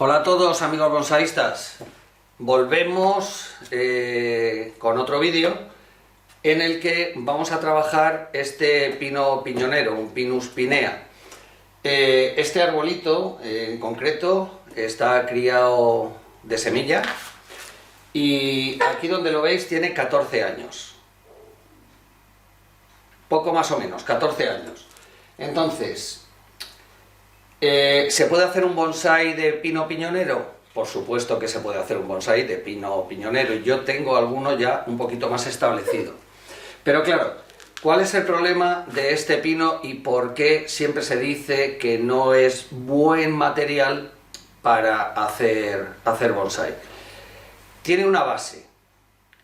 Hola a todos amigos bonsaístas, volvemos con otro vídeo en el que vamos a trabajar este pino piñonero, un Pinus pinea. Este arbolito en concreto está criado de semilla y aquí donde lo veis tiene 14 años, poco más o menos, 14 años. Entonces, ¿se puede hacer un bonsái de pino piñonero? Por supuesto que se puede hacer un bonsái de pino piñonero y yo tengo alguno ya un poquito más establecido. Pero claro, ¿cuál es el problema de este pino y por qué siempre se dice que no es buen material para hacer bonsái? Tiene una base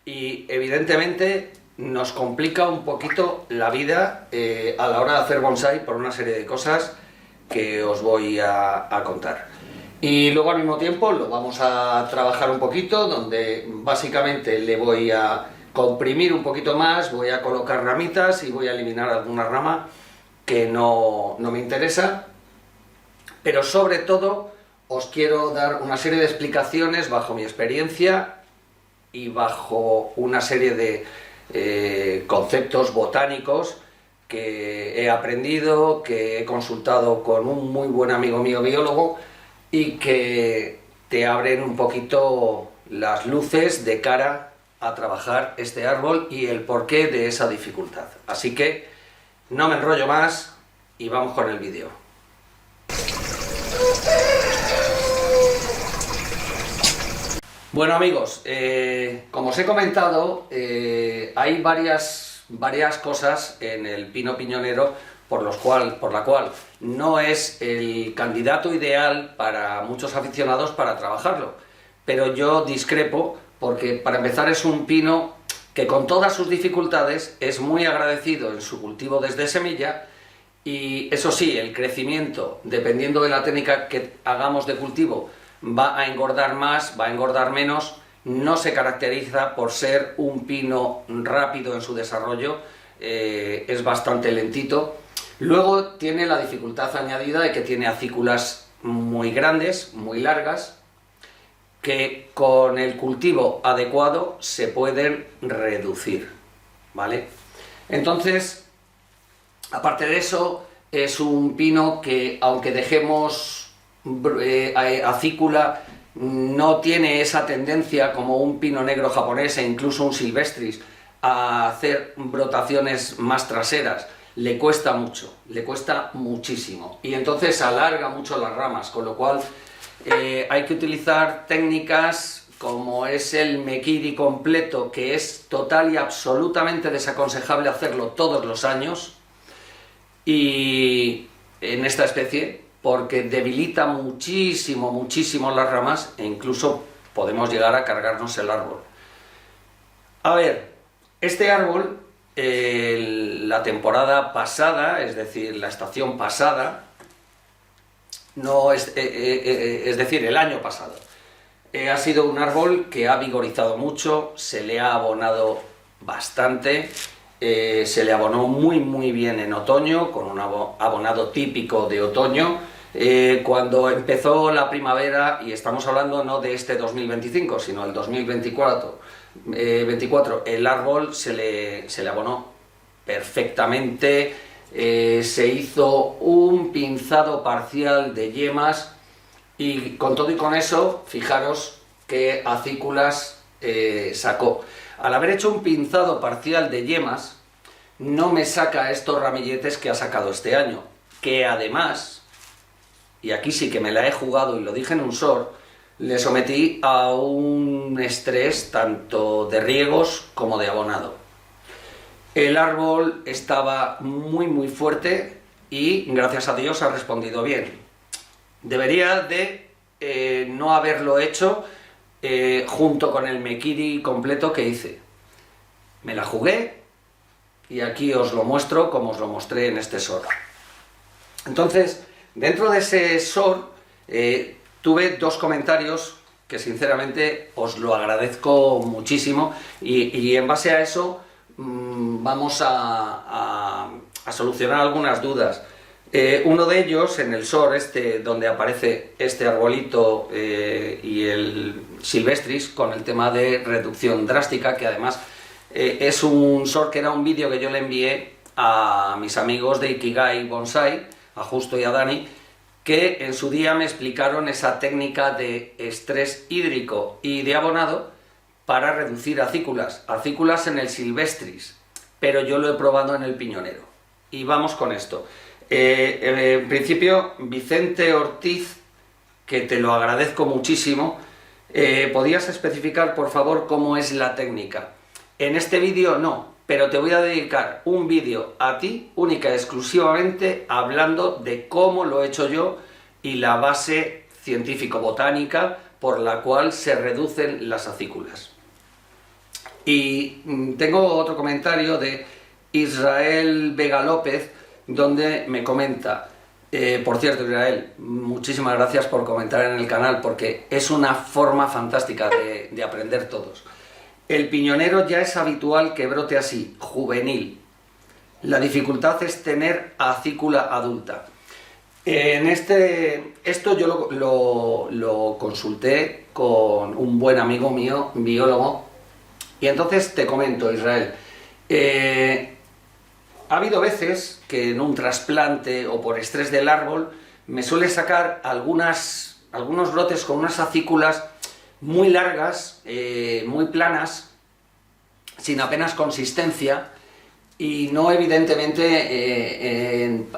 y evidentemente nos complica un poquito la vida a la hora de hacer bonsái por una serie de cosas que os voy a contar. Y luego al mismo tiempo lo vamos a trabajar un poquito, donde básicamente le voy a comprimir un poquito más, voy a colocar ramitas y voy a eliminar alguna rama que no me interesa, pero sobre todo os quiero dar una serie de explicaciones bajo mi experiencia y bajo una serie de conceptos botánicos que he aprendido, que he consultado con un muy buen amigo mío biólogo y que te abren un poquito las luces de cara a trabajar este árbol y el porqué de esa dificultad. Así que no me enrollo más y vamos con el vídeo. Bueno amigos, como os he comentado, hay varias cosas en el pino piñonero por la cual no es el candidato ideal para muchos aficionados para trabajarlo, pero yo discrepo porque para empezar es un pino que con todas sus dificultades es muy agradecido en su cultivo desde semilla y eso sí, el crecimiento, dependiendo de la técnica que hagamos de cultivo, va a engordar más, va a engordar menos. No se caracteriza por ser un pino rápido en su desarrollo, es bastante lentito. Luego tiene la dificultad añadida de que tiene acículas muy grandes, muy largas, que con el cultivo adecuado se pueden reducir, ¿vale? Entonces, aparte de eso, es un pino que aunque dejemos acícula, no tiene esa tendencia como un pino negro japonés e incluso un silvestris a hacer brotaciones más traseras. Le cuesta mucho, le cuesta muchísimo y entonces alarga mucho las ramas, con lo cual hay que utilizar técnicas como es el mekiri completo, que es total y absolutamente desaconsejable hacerlo todos los años y en esta especie, porque debilita muchísimo las ramas e incluso podemos llegar a cargarnos el árbol. A ver, este árbol, la temporada pasada, es decir, la estación pasada, es decir, el año pasado, ha sido un árbol que ha vigorizado mucho, se le ha abonado bastante, se le abonó muy bien en otoño, con un abonado típico de otoño. Cuando empezó la primavera, y estamos hablando no de este 2025, sino el 2024, el árbol se le abonó perfectamente, se hizo un pinzado parcial de yemas y con todo y con eso, fijaros qué acículas sacó. Al haber hecho un pinzado parcial de yemas, no me saca estos ramilletes que ha sacado este año, que además, y aquí sí que me la he jugado y lo dije en un short, le sometí a un estrés tanto de riegos como de abonado. El árbol estaba muy fuerte y gracias a Dios ha respondido bien. Debería de no haberlo hecho junto con el mekiri completo que hice. Me la jugué y aquí os lo muestro como os lo mostré en este short. Entonces, dentro de ese short tuve dos comentarios que sinceramente os lo agradezco muchísimo y en base a eso vamos a solucionar algunas dudas. Uno de ellos, en el SOR, donde aparece este arbolito y el silvestris, con el tema de reducción drástica, que además es un SOR que era un vídeo que yo le envié a mis amigos de Ikigai Bonsai, a Justo y a Dani, que en su día me explicaron esa técnica de estrés hídrico y de abonado para reducir acículas en el silvestris, pero yo lo he probado en el piñonero. Y vamos con esto. En principio, Vicente Ortiz, que te lo agradezco muchísimo, ¿podrías especificar, por favor, cómo es la técnica? En este vídeo no, pero te voy a dedicar un vídeo a ti, única y exclusivamente, hablando de cómo lo he hecho yo y la base científico-botánica por la cual se reducen las acículas. Y tengo otro comentario de Israel Vega López, donde me comenta, por cierto, Israel, muchísimas gracias por comentar en el canal, porque es una forma fantástica de aprender todos. El piñonero ya es habitual que brote así, juvenil. La dificultad es tener acícula adulta. Esto yo lo consulté con un buen amigo mío, biólogo, y entonces te comento, Israel, ha habido veces que en un trasplante o por estrés del árbol me suele sacar algunos brotes con unas acículas muy largas, muy planas, sin apenas consistencia y no evidentemente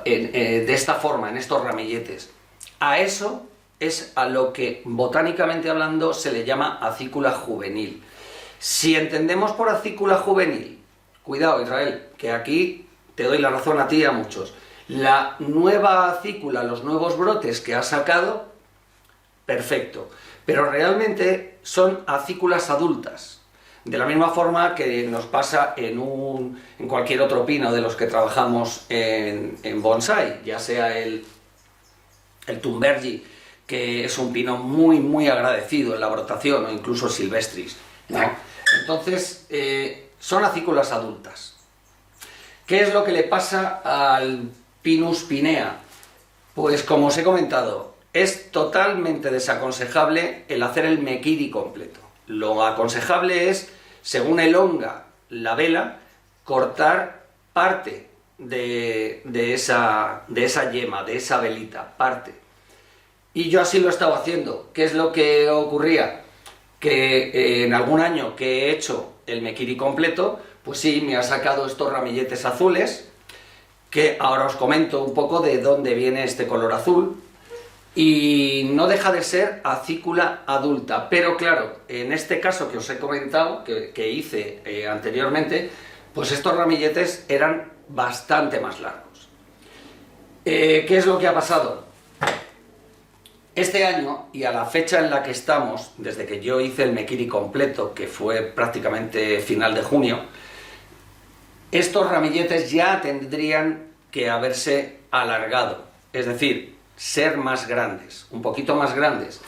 de esta forma, en estos ramilletes. A eso es a lo que botánicamente hablando se le llama acícula juvenil. Si entendemos por acícula juvenil, cuidado Israel, que aquí te doy la razón a ti y a muchos, la nueva acícula, los nuevos brotes que ha sacado, perfecto, pero realmente son acículas adultas, de la misma forma que nos pasa en cualquier otro pino de los que trabajamos en bonsai, ya sea el Thunbergi, que es un pino muy agradecido en la brotación, o incluso el silvestris, ¿no? Entonces, son acículas adultas. ¿Qué es lo que le pasa al Pinus pinea? Pues como os he comentado, es totalmente desaconsejable el hacer el mekiri completo. Lo aconsejable es, según elonga la vela, cortar parte de esa yema, de esa velita, parte. Y yo así lo he estado haciendo. ¿Qué es lo que ocurría? Que en algún año que he hecho el mekiri completo, pues sí, me ha sacado estos ramilletes azules, que ahora os comento un poco de dónde viene este color azul, y no deja de ser acícula adulta, pero claro, en este caso que os he comentado, que hice anteriormente, pues estos ramilletes eran bastante más largos. ¿Qué es lo que ha pasado? Este año, y a la fecha en la que estamos, desde que yo hice el mekiri completo, que fue prácticamente final de junio, estos ramilletes ya tendrían que haberse alargado, es decir, ser más grandes, un poquito más grandes,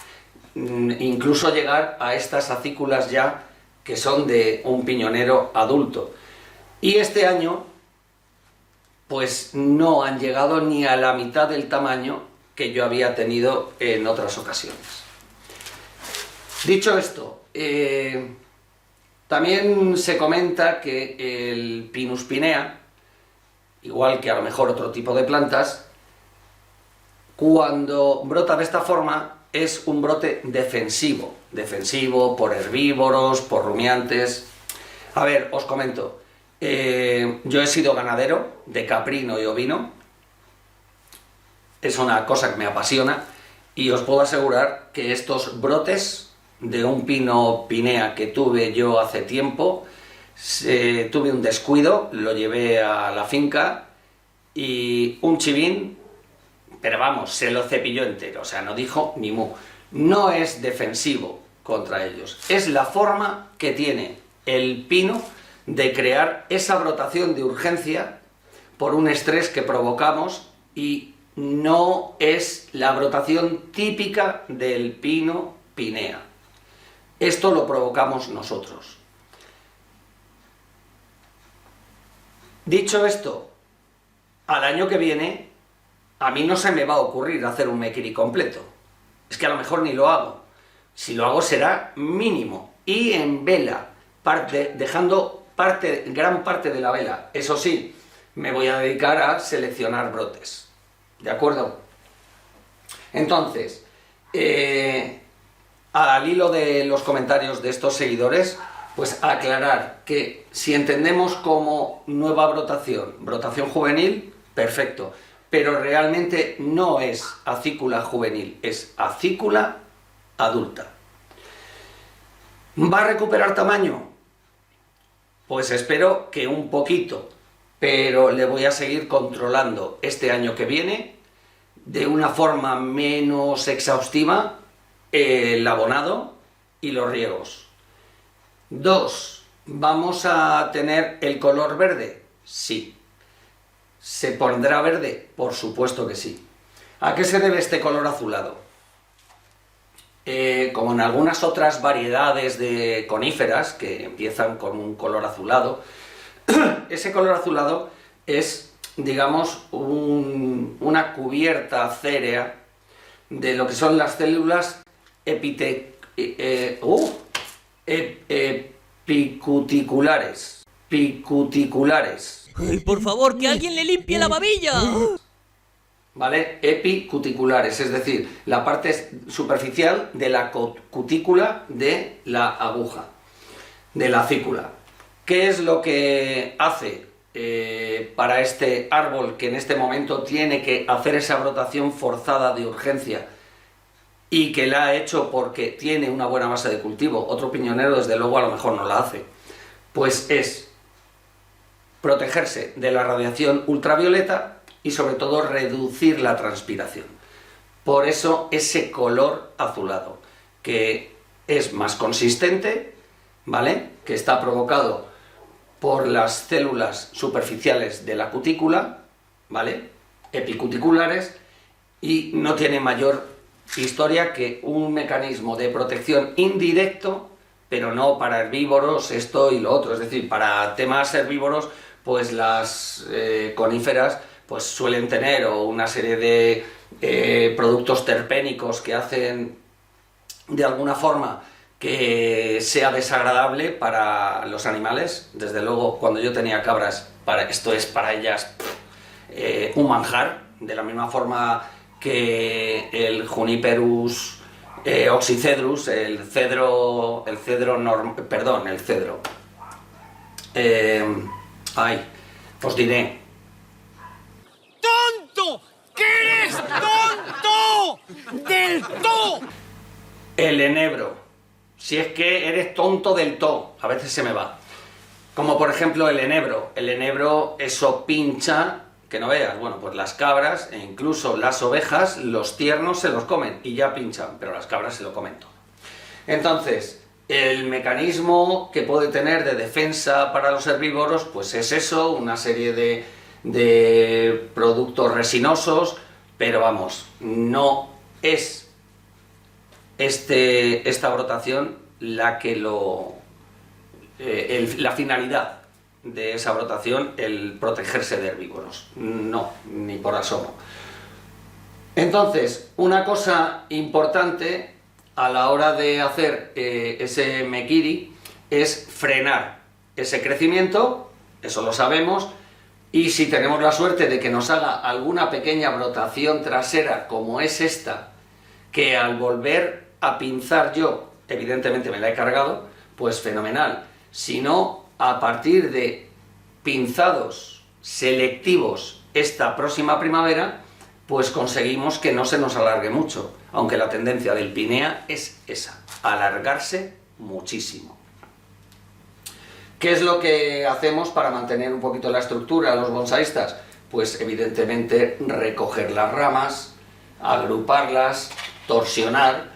incluso llegar a estas acículas ya que son de un piñonero adulto. Y este año, pues no han llegado ni a la mitad del tamaño que yo había tenido en otras ocasiones. Dicho esto, también se comenta que el Pinus pinea, igual que a lo mejor otro tipo de plantas, cuando brota de esta forma es un brote defensivo por herbívoros, por rumiantes. A ver, os comento, yo he sido ganadero de caprino y ovino, es una cosa que me apasiona y os puedo asegurar que estos brotes de un pino pinea que tuve yo hace tiempo, tuve un descuido, lo llevé a la finca y un chivín, pero vamos, se lo cepilló entero, o sea, no dijo ni mu. No es defensivo contra ellos, es la forma que tiene el pino de crear esa brotación de urgencia por un estrés que provocamos y no es la brotación típica del pino pinea. Esto lo provocamos nosotros. Dicho esto, al año que viene a mí no se me va a ocurrir hacer un mekiri completo. Es que a lo mejor ni lo hago. Si lo hago será mínimo y en vela, dejando gran parte de la vela. Eso sí, me voy a dedicar a seleccionar brotes. ¿De acuerdo? Entonces, al hilo de los comentarios de estos seguidores, pues aclarar que si entendemos como nueva brotación juvenil, perfecto, pero realmente no es acícula juvenil, es acícula adulta. ¿Va a recuperar tamaño? Pues espero que un poquito, pero le voy a seguir controlando este año que viene de una forma menos exhaustiva el abonado y los riegos. 2. ¿Vamos a tener el color verde? Sí. ¿Se pondrá verde? Por supuesto que sí. ¿A qué se debe este color azulado? Como en algunas otras variedades de coníferas que empiezan con un color azulado, ese color azulado es, digamos, una cubierta cérea de lo que son las células picuticulares. ¡Ay, por favor, que alguien le limpie la babilla! ¿Vale? Epicuticulares, es decir, la parte superficial de la cutícula de la aguja, de la acícula. ¿Qué es lo que hace para este árbol que en este momento tiene que hacer esa brotación forzada de urgencia y que la ha hecho porque tiene una buena base de cultivo? Otro piñonero desde luego a lo mejor no la hace. Pues es protegerse de la radiación ultravioleta y sobre todo reducir la transpiración. Por eso ese color azulado, que es más consistente, ¿vale? Que está provocado por las células superficiales de la cutícula, ¿vale? Epicuticulares, y no tiene mayor historia que un mecanismo de protección indirecto, pero no para herbívoros, esto y lo otro. Es decir, para temas herbívoros, pues las coníferas pues suelen tener una serie de productos terpénicos que hacen de alguna forma que sea desagradable para los animales. Desde luego, cuando yo tenía cabras, esto es para ellas un manjar, de la misma forma que el Juniperus oxycedrus, el cedro. Os diré. ¡Tonto! ¡Que eres tonto! ¡Del todo! El enebro. Si es que eres tonto del todo, a veces se me va. Como por ejemplo el enebro. El enebro, eso pincha, que no veas. Bueno, pues las cabras e incluso las ovejas, los tiernos se los comen y ya pinchan, pero las cabras se lo comen todo. Entonces, el mecanismo que puede tener de defensa para los herbívoros, pues es eso, una serie de productos resinosos, pero vamos, no es esta brotación la que la finalidad de esa brotación, el protegerse de herbívoros. No, ni por asomo. Entonces, una cosa importante a la hora de hacer ese mekiri es frenar ese crecimiento, eso lo sabemos, y si tenemos la suerte de que nos haga alguna pequeña brotación trasera como es esta, que al volver a pinzar yo, evidentemente me la he cargado, pues fenomenal. Si no, a partir de pinzados selectivos esta próxima primavera, pues conseguimos que no se nos alargue mucho, aunque la tendencia del pinea es esa, alargarse muchísimo. ¿Qué es lo que hacemos para mantener un poquito la estructura los bonsaístas? Pues evidentemente recoger las ramas, agruparlas, torsionar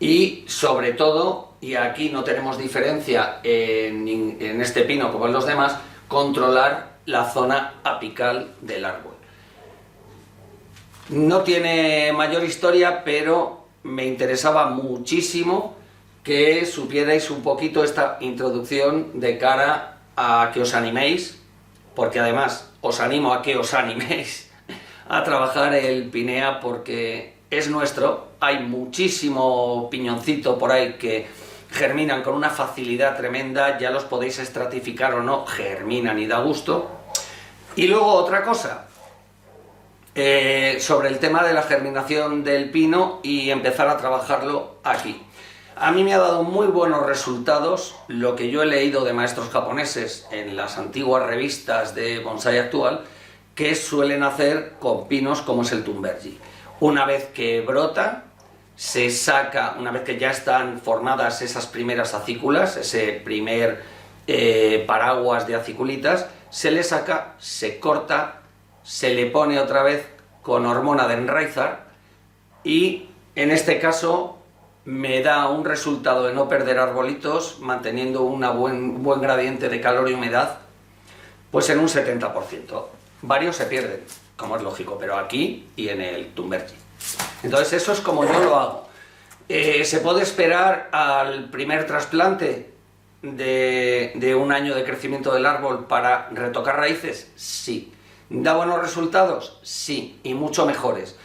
y sobre todo, y aquí no tenemos diferencia en este pino como en los demás, controlar la zona apical del árbol. No tiene mayor historia, pero me interesaba muchísimo que supierais un poquito esta introducción de cara a que os animéis, porque además os animo a que os animéis a trabajar el pinea porque es nuestro. Hay muchísimo piñoncito por ahí que germinan con una facilidad tremenda, ya los podéis estratificar o no, germinan y da gusto. Y luego otra cosa, sobre el tema de la germinación del pino y empezar a trabajarlo aquí. A mí me ha dado muy buenos resultados lo que yo he leído de maestros japoneses en las antiguas revistas de bonsái actual, que suelen hacer con pinos como es el Thunbergi. Una vez que brota, se saca, una vez que ya están formadas esas primeras acículas, ese primer paraguas de aciculitas, se le saca, se corta, se le pone otra vez con hormona de enraizar y en este caso me da un resultado de no perder arbolitos manteniendo un buen gradiente de calor y humedad pues en un 70%. Varios se pierden, como es lógico, pero aquí y en el Thunbergi. Entonces eso es como yo lo hago. ¿Se puede esperar al primer trasplante de un año de crecimiento del árbol para retocar raíces? Sí. ¿Da buenos resultados? Sí, y mucho mejores.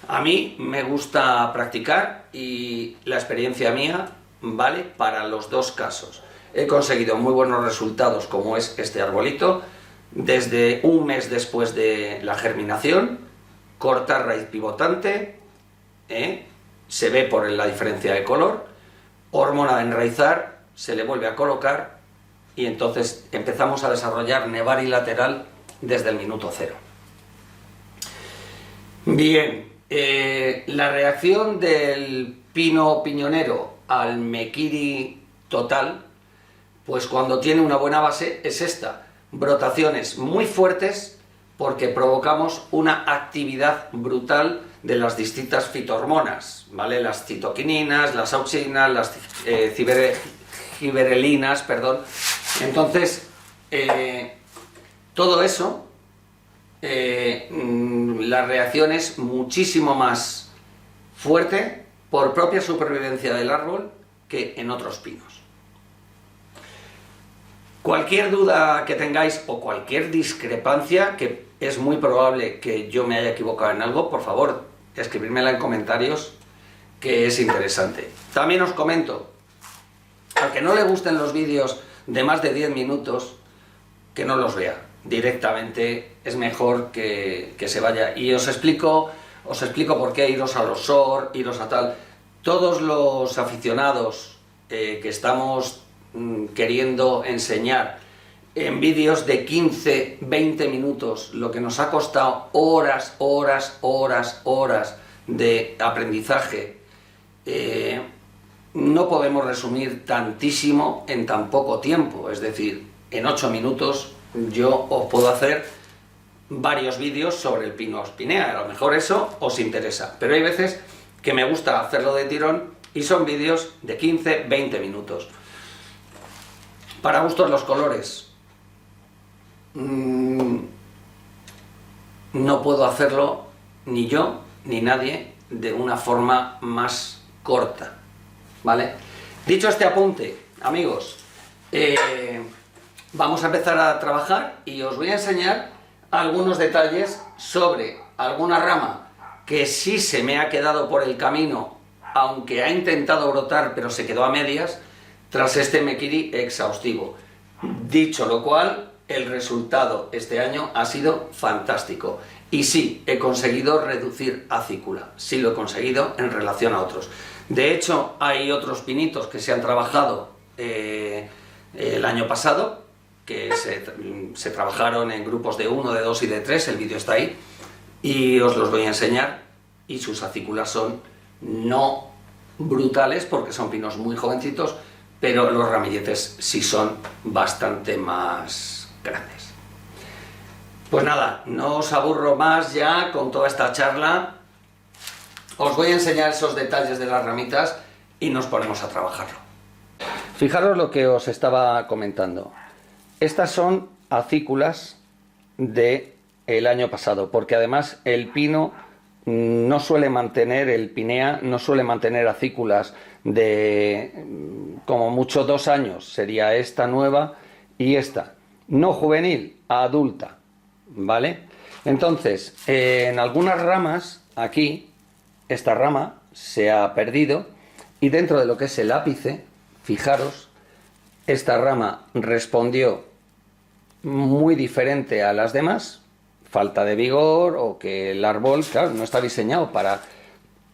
A mí me gusta practicar y la experiencia mía vale para los dos casos. He conseguido muy buenos resultados como es este arbolito, desde un mes después de la germinación, cortar raíz pivotante, se ve por la diferencia de color, hormona de enraizar, se le vuelve a colocar y entonces empezamos a desarrollar nevari lateral desde el minuto cero. Bien, la reacción del pino piñonero al mekiri total, pues cuando tiene una buena base es esta: brotaciones muy fuertes porque provocamos una actividad brutal de las distintas fitohormonas, ¿vale? Las citoquininas, las auxinas, las giberelinas, perdón. Entonces, todo eso, la reacción es muchísimo más fuerte por propia supervivencia del árbol que en otros pinos. Cualquier duda que tengáis o cualquier discrepancia, que es muy probable que yo me haya equivocado en algo, por favor, escribírmela en comentarios, que es interesante. También os comento, al que no le gusten los vídeos de más de 10 minutos, que no los vea. Directamente es mejor que se vaya. Y os explico por qué, iros a los SOR, iros a tal. Todos los aficionados que estamos queriendo enseñar en vídeos de 15, 20 minutos, lo que nos ha costado horas de aprendizaje, no podemos resumir tantísimo en tan poco tiempo. Es decir, en 8 minutos yo os puedo hacer varios vídeos sobre el Pinus pinea, a lo mejor eso os interesa, pero hay veces que me gusta hacerlo de tirón y son vídeos de 15, 20 minutos. Para gustos los colores. No puedo hacerlo ni yo ni nadie de una forma más corta, ¿vale? Dicho este apunte, amigos, vamos a empezar a trabajar y os voy a enseñar algunos detalles sobre alguna rama que sí se me ha quedado por el camino, aunque ha intentado brotar pero se quedó a medias tras este mekiri exhaustivo. Dicho lo cual, el resultado este año ha sido fantástico. Y sí, he conseguido reducir acícula, sí lo he conseguido en relación a otros. De hecho, hay otros pinitos que se han trabajado el año pasado, que se trabajaron en grupos de 1, de 2 y de 3, el vídeo está ahí, y os los voy a enseñar, y sus acículas son no brutales, porque son pinos muy jovencitos, pero los ramilletes sí son bastante más grandes. Pues nada, no os aburro más ya con toda esta charla. Os voy a enseñar esos detalles de las ramitas y nos ponemos a trabajarlo. Fijaros lo que os estaba comentando. Estas son acículas del año pasado, porque además el pino no suele mantener, el pinea no suele mantener acículas de como mucho 2 años. Sería esta nueva y esta, no juvenil, adulta, ¿vale? Entonces, en algunas ramas, aquí, esta rama se ha perdido y dentro de lo que es el ápice, fijaros, esta rama respondió muy diferente a las demás, falta de vigor o que el árbol, claro, no está diseñado para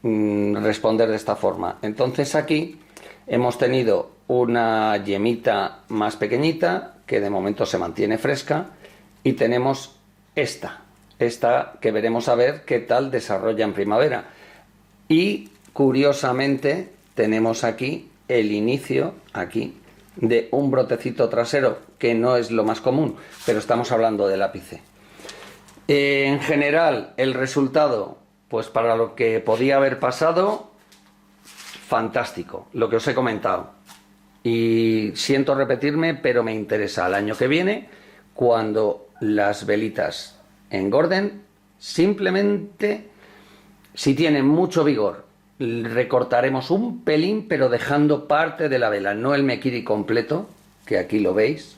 responder de esta forma. Entonces aquí hemos tenido una yemita más pequeñita que de momento se mantiene fresca y tenemos esta que veremos a ver qué tal desarrolla en primavera. Y curiosamente tenemos aquí el inicio, aquí, de un brotecito trasero, que no es lo más común, pero estamos hablando del ápice. En general, el resultado, pues para lo que podía haber pasado, fantástico, lo que os he comentado. Y siento repetirme, pero me interesa el año que viene, cuando las velitas engorden, simplemente, si tienen mucho vigor, recortaremos un pelín, pero dejando parte de la vela, no el mekiri completo, que aquí lo veis,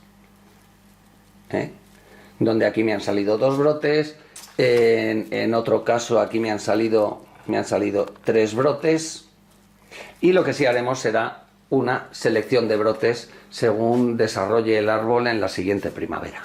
donde aquí me han salido 2 brotes, en otro caso aquí me han salido 3 brotes, y lo que sí haremos será una selección de brotes según desarrolle el árbol en la siguiente primavera.